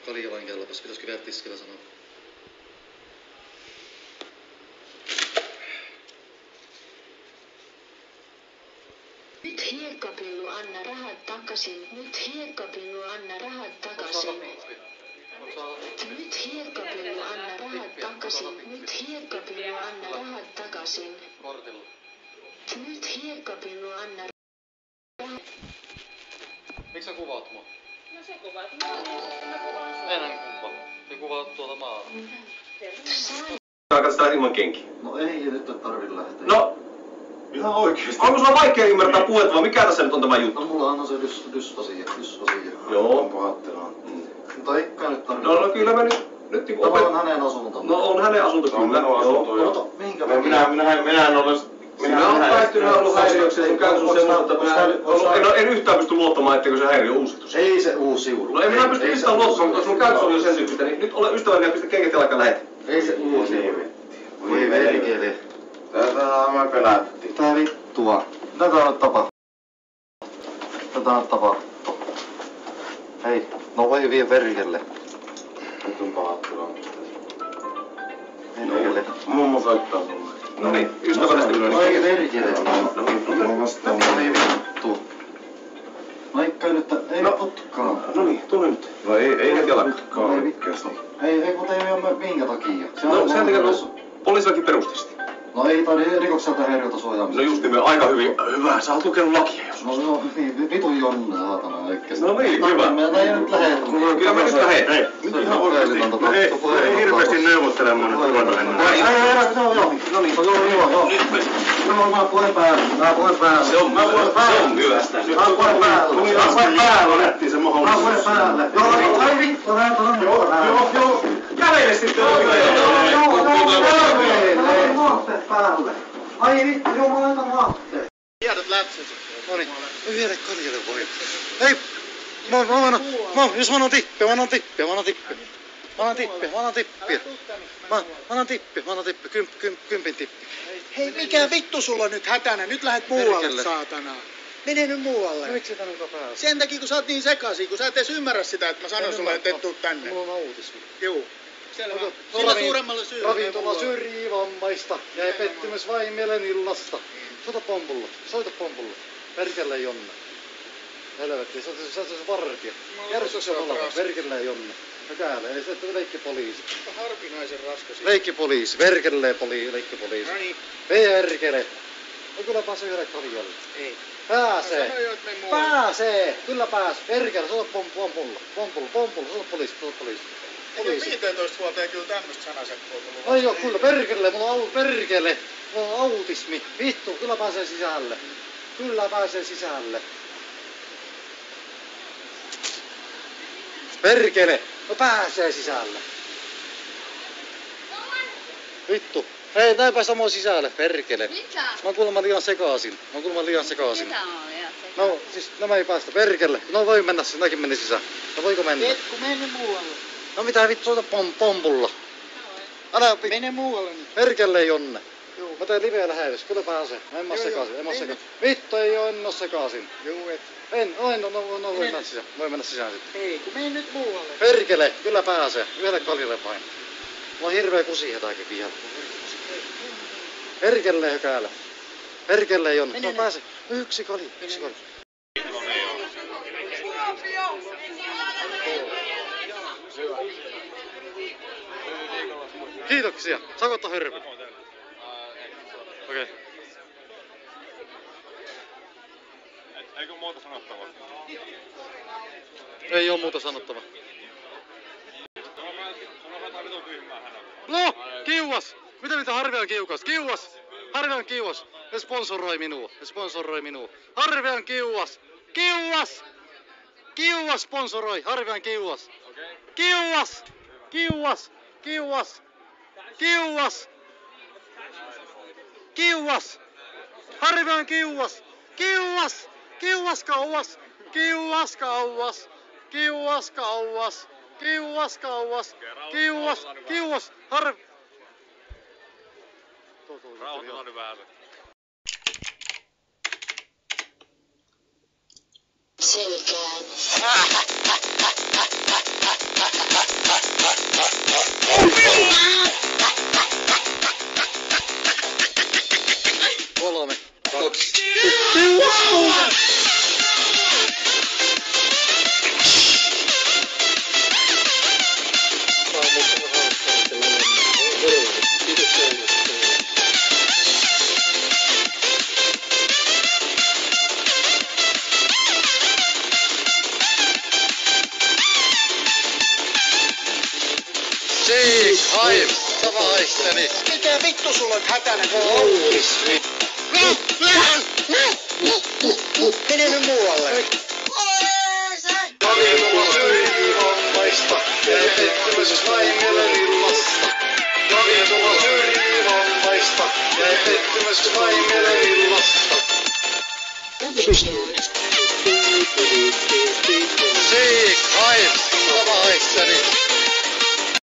Kaljalain kelpas, pitäisikö vielä tiskillä sanoa? Nyt hiekkapillu, anna rahat takaisin. Nyt hiekkapillu, anna rahat takaisin. Nyt hiekkapillu, anna rahat takaisin. Nyt hiekkapillu, anna rahat takaisin. Nyt hiekkapillu, anna rahat. Miksi sä kuvaat mua? No se kuvaat mua, niin mä kuvaan sua. Enhän kuvaa. Se kuvaa tuolta maata. Katsotaan ilman kenkiä. No ei nyt tarvitse lähteä. No, Ihan oikeesti. onko sulla vaikea ymmärtää puhetta vai mikä tässä nyt on tämä juttu? No mulla on se dysfasia. Joo. Pahoittelaan. Mutta eikä nyt tarvitse. No kyllä mä nyt niinku Tämä on hänen asunto. No on hänen asunto kyllä. Joo. Minkä Minä en ole... Sinä olet päihtynä ollut häiriöksi ja sun käy sun semmoista, että en yhtään pysty luottamaan, etteikö se häiriö uusittu. Ei se uusiudu. No en minä pysty yhtään luottamaan, mutta sun käy sun jo sen tyyppistä, niin nyt ole ystävällinen ja pistä kengät jalkaan lähetä. Ei se uusiudu. Voi verkele. Tätä me pelättiin. Tää vittua. Tätä on tapahtuu. Hei, no voi vie verkelle. Nyt on pahoittelua. Verkele. Mummo soittaa mulle. No niin, ystävällisesti ylös. Oi verkele. No vastaan. Ei vittu. Vaikka nyt ei putkaa. No niin, tule nyt. No ei Kengät jalkaan. Ei vittu. Ei kun ei ole minkä takia. No sen takia, kun poliisilaki perusteisesti. No ei tai rikokselta häiriötä suojaamista. No just nimenomaan aika hyvin. Hyvä, sä oot lukenut lakia jos. No niin, vitun Jonne saatana oikeesti. No niin, hyvä. Me ei nyt lähetä. Kyllä mä nyt lähet. Hei, nyt ihan oikeesti. Ei hirveesti neuvottelemaan nyt ruveta enää. Joo. No niin, joo. No mä puhen päälle. Se on myöstä. Mä puhen päälle. Otettiin se mahdollisuus. Mä puhen päälle. Joo, ai vittu, Joo. Kävele sitten ohi. Vaatteet päälle. Ai vittu, joo, mä laitan vaatteet. Tiedät läpsynsä. Noniin, mä viedä Karjalle voi. Hei! Jos mä annan tippiä. Mä annan tippiä. Kympin tippi. Hei, mikä vittu sulla on nyt hätänä? Nyt lähet muualle, saatana. Mene nyt muualle. Miksi tän joka päällä? Sen takia, kun sä oot niin sekaisin, kun sä et edes ymmärrä sitä, että mä sanon sulle, että et tuu tänne. Mulla on autismi. Juu. Selvä. Sillä suuremmalla syyllä. Ravintola syrjii vammaista. Jäi pettymys vain mielen illasta. Soita pompulla. Perkele Jonne. Helvetti, se on se vartija. Järjestyksen valvo. Perkele Jonne. Hökäälle, eli se on leikkipoliisi. Harvinaisen raskas. Leikkipoliisi. Perkele leikkipoliisi. No niin. Perkele. No kyllä pääsee yhdelle Karjalle. Ei. Pääsee. Sanoin jo, että mene muualle. Pääsee. Kyllä pääsee. Perkele, soita pompulla. Soita poliisi. Ei oo 15 vuoteen kyllä tämmöstä sanasetkoa tullut. Ai joo, kyllä, perkele, mulla on autismi. Vittu, kyllä pääsee sisälle. Perkele, no pääsee sisälle. Vittu, hei, näin päästä mua sisälle, perkele. Mitä? Mä oon kuulemma liian sekaisin. Mitä on liian sekaisin? No, siis nämä ei päästä, perkele. No voi mennä, näkin meni sisään. No voiko mennä? Et kun mene muualle. No mitä vittu, soita pompulla. Mene muualle nyt. Perkele Jonne. Juu. Mä teen liveä lähetys, kyllä pääsee. En mä sekaisin. Vittu ei oo, en oo sekaisin. Juu, et. No voi mennä sisään sitten. Ei, kun mene nyt muualle. Perkele, kyllä pääsee. Yhdelle kaljalle vain. Mulla on hirveä kusihätäkin vielä. Perkele hökäällä. Perkele Jonne. No pääse. Yksi kali. Kiitoksia. Saanko ottaa hörpyn? Okei. Eikö muuta sanottavaa? Ei oo muuta sanottavaa. Sanotaan vitun tyhmää hänelle. No! Kiuas! Mitä Harvian kiukas? Harvian kiuas! Ne sponsoroi minua. Harvian kiuas! Kiuas sponsoroi! Harvian kiuas! Kiuas! Harvian kiuas! Kiuas kauas! Rauhoitellaan nyt vähän. Selkään. Siik, haip, sä vaihteli. Mikä vittu sulla on hätänä, kun ollis? Mene nyt muualle. Ravintola syrjivammaista ja pettymys vain mielenillasta. Ravintola syrjivammaista ja pettymys vain mielenillasta.